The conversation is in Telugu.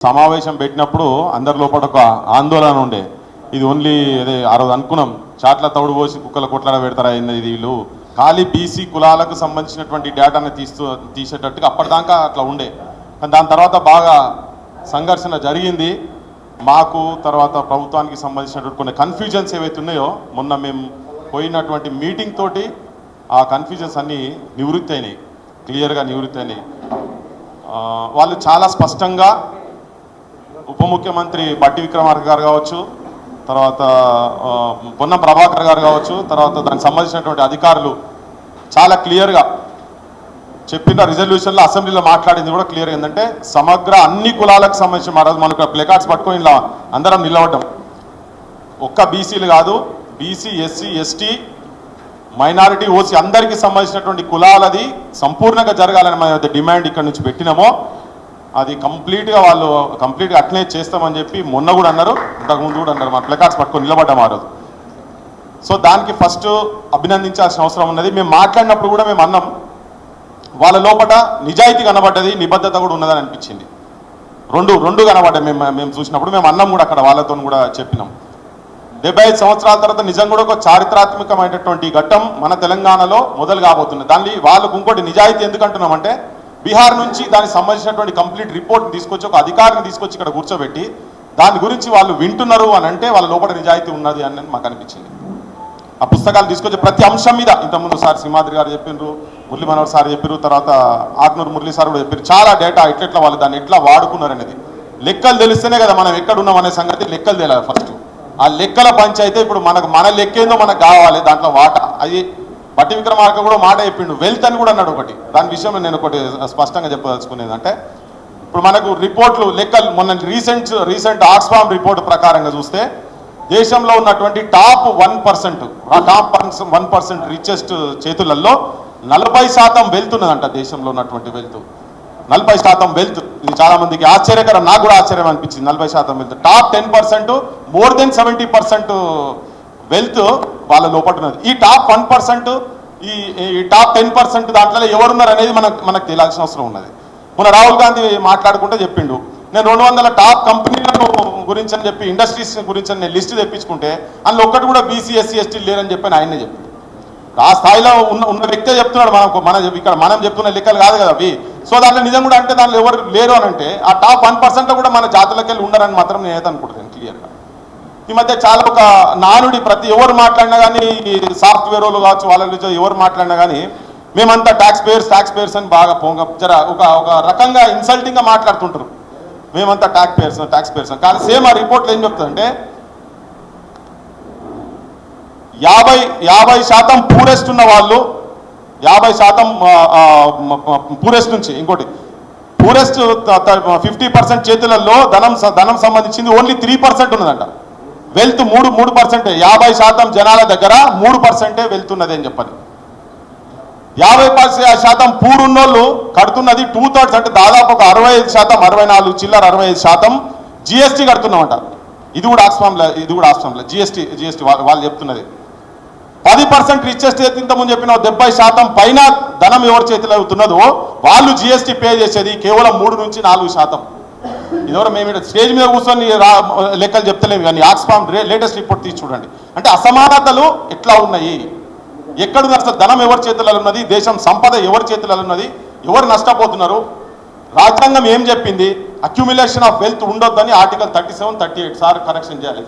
సమావేశం పెట్టినప్పుడు అందరి లోపల ఒక ఆందోళన ఉండే. ఇది ఓన్లీ అదే ఆ రోజు అనుకున్నాం, చాట్ల తౌడు పోసి కుక్కల కొట్లాడ పెడతారా ఇది వీళ్ళు, ఖాళీ బీసీ కులాలకు సంబంధించినటువంటి డేటాను తీసేటట్టుగా అప్పటిదాకా అట్లా ఉండే. కానీ దాని తర్వాత బాగా సంఘర్షణ జరిగింది. మాకు తర్వాత ప్రభుత్వానికి సంబంధించినటువంటి కొన్ని కన్ఫ్యూజన్స్ ఏవైతే ఉన్నాయో మొన్న మేము పోయినటువంటి మీటింగ్ తోటి ఆ కన్ఫ్యూజన్స్ అన్నీ నివృత్తి అయినాయి, క్లియర్గా నివృత్తి అయినాయి. వాళ్ళు చాలా స్పష్టంగా ఉప ముఖ్యమంత్రి బట్టి విక్రమార్క గారు కావచ్చు, తర్వాత పొన్నం ప్రభాకర్ గారు కావచ్చు, తర్వాత దానికి సంబంధించినటువంటి అధికారులు చాలా క్లియర్గా చెప్పిన రిజల్యూషన్లో అసెంబ్లీలో మాట్లాడింది కూడా క్లియర్ ఏంటంటే సమగ్ర అన్ని కులాలకు సంబంధించి మనకు ప్లేకార్డ్స్ పట్టుకొని ఇలా అందరం నిలవడం, ఒక్క బీసీలు కాదు, BC SC ST minority OC అందరికీ సంబంధించినటువంటి కులాలది సంపూర్ణంగా జరగాలని మన డిమాండ్ ఇక్కడ నుంచి పెట్టినామో అది కంప్లీట్గా వాళ్ళు కంప్లీట్గా అట్లనే చేస్తామని చెప్పి మొన్న కూడా అన్నారు, ఇంతకుముందు కూడా అన్నారు. మన ప్లేకార్డ్స్ పట్టుకొని నిలబడ్డాం ఆ రోజు. సో దానికి ఫస్ట్ అభినందించాల్సిన అవసరం ఉన్నది. మేము మాట్లాడినప్పుడు కూడా మేము అన్నాం, వాళ్ళ లోపల నిజాయితీ కనబడ్డది, నిబద్ధత కూడా ఉన్నదని అనిపించింది. రెండు కనబడ్డాయి. మేము చూసినప్పుడు మేము అన్నం కూడా అక్కడ వాళ్ళతో కూడా చెప్పినాం. 75 సంవత్సరాల తర్వాత నిజం కూడా ఒక చారిత్రాత్మకమైనటువంటి ఘట్టం మన తెలంగాణలో మొదలు కాబోతుంది. దాన్ని వాళ్ళకు ఇంకోటి నిజాయితీ ఎందుకు అంటున్నామంటే, బీహార్ నుంచి దానికి సంబంధించినటువంటి కంప్లీట్ రిపోర్ట్ తీసుకొచ్చి ఒక అధికారిని తీసుకొచ్చి ఇక్కడ కూర్చోబెట్టి దాని గురించి వాళ్ళు వింటున్నారు అని అంటే వాళ్ళ లోపల నిజాయితీ ఉన్నది అని మాకు అనిపించింది. ఆ పుస్తకాలు తీసుకొచ్చి ప్రతి అంశం మీద ఇంతకుముందు సార్ సింహాద్రి గారు చెప్పినారు, మురళీ మనోహర్ సార్ చెప్పారు, తర్వాత ఆత్మూరు మురళీ సార్ కూడా చెప్పారు. చాలా డేటా ఎట్లా వాళ్ళు దాన్ని ఎట్లా వాడుకున్నారు అనేది లెక్కలు తెలిస్తేనే కదా మనం ఎక్కడున్నాం అనే సంగతి లెక్కలు తెలియాలి ఫస్ట్. ఆ లెక్కల పంచాయితే ఇప్పుడు మన లెక్కేందో మనకు కావాలి, దాంట్లో వాటా. అది బట్టి విక్రమార్క కూడా మాట చెప్పిండు, వెల్త్ అని కూడా అన్నాడు ఒకటి. దాని విషయం నేను ఒకటి స్పష్టంగా చెప్పదలుచుకునేది అంటే, ఇప్పుడు మనకు రిపోర్ట్లు లెక్కలు మొన్న రీసెంట్ ఆక్స్ఫామ్ రిపోర్ట్ ప్రకారంగా చూస్తే దేశంలో ఉన్నటువంటి టాప్ 1% రిచెస్ట్ చేతులలో 40% వెల్త్ ఉన్నదంట. దేశంలో ఉన్నటువంటి వెల్త్ 40% వెల్త్. ఇది చాలా మందికి ఆశ్చర్యకరం, నాకు కూడా ఆశ్చర్యం అనిపించింది. 40% wealth. Top 10% more than 70% wealth వాళ్ళ లోపల ఉన్నది. ఈ టాప్ 1%, ఈ టాప్ 10% దాంట్లో ఎవరున్నారు అనేది మనకు తెలియాల్సిన అవసరం ఉన్నది. మన రాహుల్ గాంధీ మాట్లాడుకుంటే చెప్పిండు, నేను 200 టాప్ కంపెనీలను గురించి అని చెప్పి ఇండస్ట్రీస్ గురించి నేను లిస్ట్ తెప్పించుకుంటే అందులో ఒక్కటి కూడా బీసీ ఎస్సీ ఎస్టీ లేరని చెప్పి ఆయనే చెప్పిండు. ఆ స్థాయిలో ఉన్న వ్యక్తే చెప్తున్నాడు. ఇక్కడ మనం చెప్తున్న లెక్కలు కాదు కదా అవి. సో దాంట్లో నిజం కూడా అంటే దాంట్లో ఎవరు లేరు అని అంటే ఆ టాప్ 1% కూడా మన జాతులకి వెళ్ళి ఉండరని మాత్రం నేనైతే అనుకుంటున్నాను క్లియర్గా. ఈ మధ్య చాలా ఒక నానుడి, ప్రతి ఎవరు మాట్లాడినా కానీ సాఫ్ట్వేర్ వాళ్ళు కావచ్చు, వాళ్ళ గురించి ఎవరు మాట్లాడినా కానీ మేమంతా ట్యాక్స్ పేయర్స్ అని బాగా ఒక రకంగా ఇన్సల్టింగ్గా మాట్లాడుతుంటారు. మేమంతా ట్యాక్స్ పేయర్స్ కానీ సేమ్ ఆ రిపోర్ట్లో ఏం చెప్తుందంటే 50% పూరెస్ట్ ఉన్న వాళ్ళు, 50% పూరెస్ట్ నుంచి ఇంకోటి పూరెస్ట్ 50% చేతులలో ధనం సంబంధించింది ఓన్లీ 3% ఉన్నదంట. వెల్త్ 3%. 50% జనాల దగ్గర 3% వెళ్తున్నది అని చెప్పని. 50% పూర్ ఉన్నోళ్ళు కడుతున్నది 2/3 అంటే దాదాపు ఒక 65%, 64 చిల్లర 65% జిఎస్టీ కడుతున్నామంట. ఇది కూడా ఆక్స్ఫామ్లో జిఎస్టీ వాళ్ళు చెప్తున్నది. 10% రిచెస్ట్ ఇంతకుముందు చెప్పిన 70% పైన ధనం ఎవరి చేతిలో అవుతున్నదో వాళ్ళు జిఎస్టీ పే చేసేది కేవలం 3 నుంచి 4%. ఇదివరకు మేము స్టేజ్ మీద కూర్చొని లెక్కలు చెప్తలేము కానీ ఆక్స్ఫామ్ లేటెస్ట్ రిపోర్ట్ తీసి చూడండి. అంటే అసమానతలు ఎట్లా ఉన్నాయి, ఎక్కడున్న అసలు ధనం ఎవరి చేతులలో ఉన్నది, దేశం సంపద ఎవరి చేతులలో ఉన్నది, ఎవరు నష్టపోతున్నారు, రాజ్యాంగం ఏం చెప్పింది, అక్యుములేషన్ ఆఫ్ వెల్త్ ఉండొద్దని ఆర్టికల్ 37, 38 సార్ కరెక్షన్ చేయాలి.